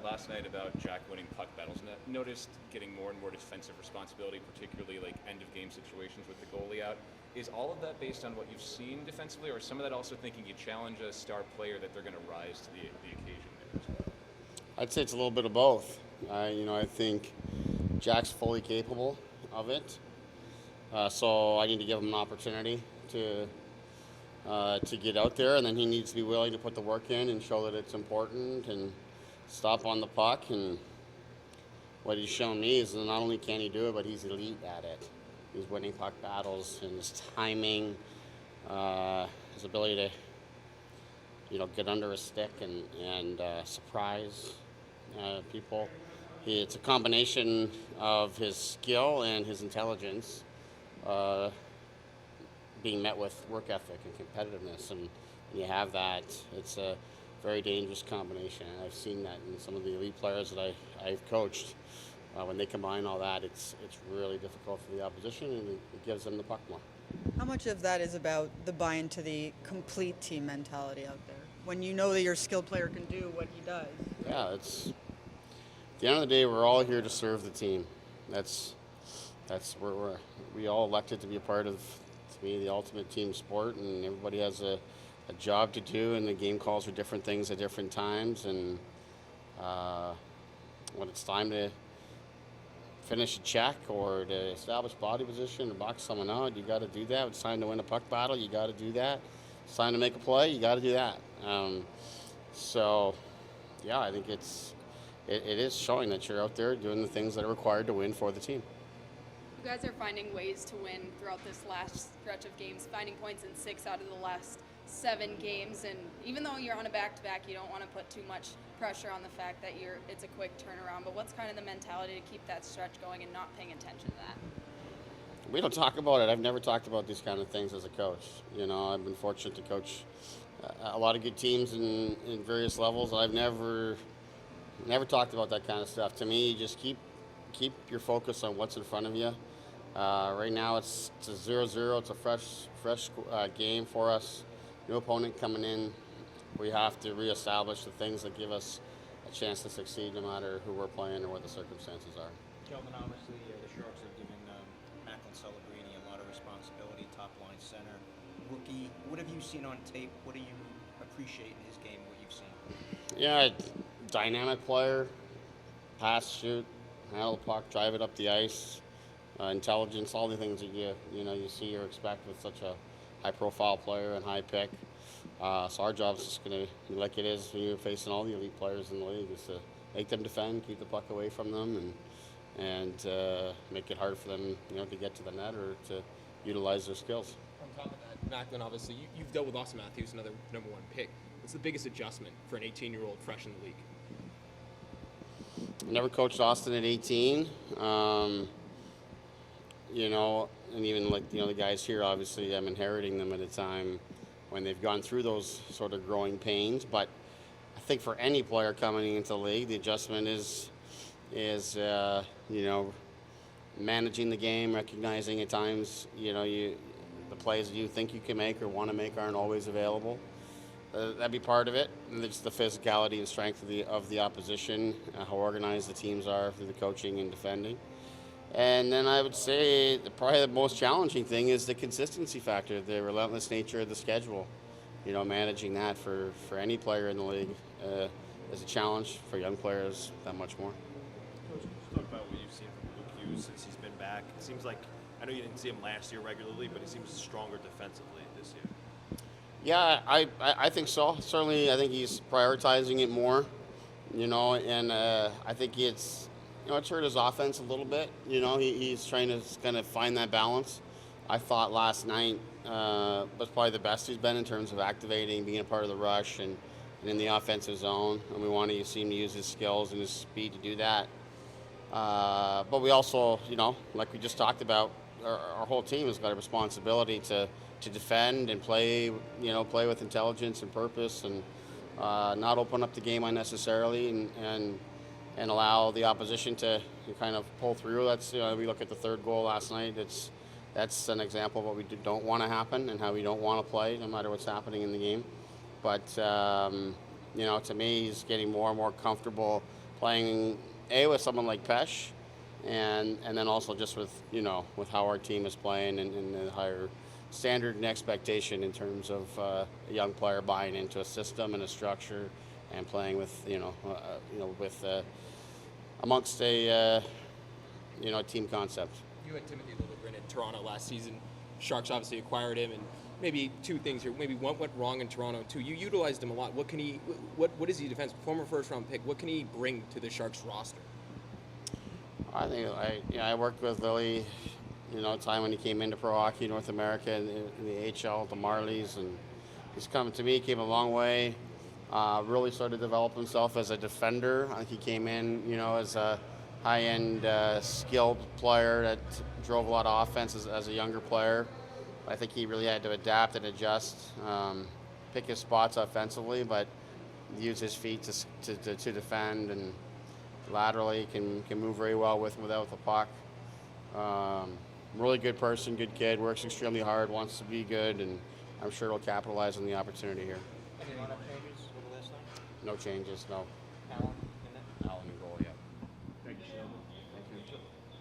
lot last night about Jack winning puck battles, and I noticed getting more and more defensive responsibility, particularly like end of game situations with the goalie out. Is all of that based on what you've seen defensively, or is some of that also thinking you challenge a star player that they're going to rise to the occasion there as well? I'd say it's a little bit of both. I think Jack's fully capable of it, so I need to give him an opportunity to get out there, and then he needs to be willing to put the work in and show that it's important and stop on the puck. And what he's shown me is that not only can he do it, but he's elite at it. He's winning puck battles, and his timing, his ability to get under a stick and surprise people. It's a combination of his skill and his intelligence being met with work ethic and competitiveness. And when you have that, it's a very dangerous combination. And I've seen that in some of the elite players that I've coached. When they combine all that, it's really difficult for the opposition, and it gives them the puck more. How much of that is about the buy-in to the complete team mentality out there? When you know that your skilled player can do what he does. Yeah, it's at the end of the day, we're all here to serve the team. That's where we all elected to be a part of, to me, the ultimate team sport, and everybody has a job to do, and the game calls for different things at different times. And when it's time to finish a check or to establish body position or box someone out, you got to do that. When it's time to win a puck battle, you got to do that. It's time to make a play, you got to do that. So, yeah, I think it is showing that you're out there doing the things that are required to win for the team. You guys are finding ways to win throughout this last stretch of games, finding points in 6 out of the last 7 games, and even though you're on a back-to-back, you don't want to put too much pressure on the fact that it's a quick turnaround. But what's kind of the mentality to keep that stretch going and not paying attention to that? We don't talk about it. I've never talked about these kind of things as a coach. I've been fortunate to coach a lot of good teams in various levels. I've never talked about that kind of stuff. To me, you just keep your focus on what's in front of you. Right now, it's a 0-0. It's a fresh game for us. New opponent coming in. We have to reestablish the things that give us a chance to succeed, no matter who we're playing or what the circumstances are. Sheldon, obviously, the Sharks have given Macklin Celebrini a lot of responsibility, top-line center, rookie. What have you seen on tape? What do you appreciate in his game, what you've seen? Yeah, dynamic player, pass, shoot, handle the puck, drive it up the ice, intelligence, all the things that you see or expect with such a high-profile player and high pick. So our job is just going to be like it is when you're facing all the elite players in the league, is to make them defend, keep the puck away from them, and make it hard for them, to get to the net or to utilize their skills. On top of that, Macklin, obviously, you've dealt with Austin Matthews, another number 1 pick. What's the biggest adjustment for an 18-year-old fresh in the league? I never coached Austin at 18. And even the guys here, obviously, I'm inheriting them at a time when they've gone through those sort of growing pains. But I think for any player coming into the league, the adjustment is managing the game, recognizing at times, the plays that you think you can make or want to make aren't always available. That'd be part of it. And it's the physicality and strength of the opposition, how organized the teams are through the coaching and defending. And then I would say probably the most challenging thing is the consistency factor, the relentless nature of the schedule. Managing that for any player in the league is a challenge. For young players, that much more. Coach, can you talk about what you've seen from Luke Hughes since he's been back? It seems like, I know you didn't see him last year regularly, but he seems stronger defensively this year. Yeah, I think so. Certainly, I think he's prioritizing it more, and I think it's hurt his offense a little bit. He's trying to kind of find that balance. I thought last night was probably the best he's been in terms of activating, being a part of the rush, and in the offensive zone. And we want to see him to use his skills and his speed to do that. But we also, like we just talked about, our whole team has got a responsibility to defend and play with intelligence and purpose, and not open up the game unnecessarily, and allow the opposition to kind of pull through. That's we look at the third goal last night. That's an example of what we don't want to happen and how we don't want to play, no matter what's happening in the game. But to me, he's getting more and more comfortable playing with someone like Pesh, and then also just with with how our team is playing and the higher standard and expectation in terms of a young player buying into a system and a structure and playing with with amongst a team concept. You had Timothy Liljegren in Toronto last season. Sharks obviously acquired him, and maybe two things here. Maybe one went wrong in Toronto. Two, you utilized him a lot. What can he? What is he? Defense, former first-round pick. What can he bring to the Sharks roster? I think I worked with Lily, time when he came into pro hockey North America in the AHL, the Marlies, and he's come to me. Came a long way. Really started to develop himself as a defender. I think he came in, as a high-end, skilled player that drove a lot of offense as a younger player. I think he really had to adapt and adjust, pick his spots offensively, but use his feet to defend, and laterally can move very well without the puck. Really good person, good kid, works extremely hard, wants to be good, and I'm sure he'll capitalize on the opportunity here. Any lineup changes over the last night? No changes, no. Alan?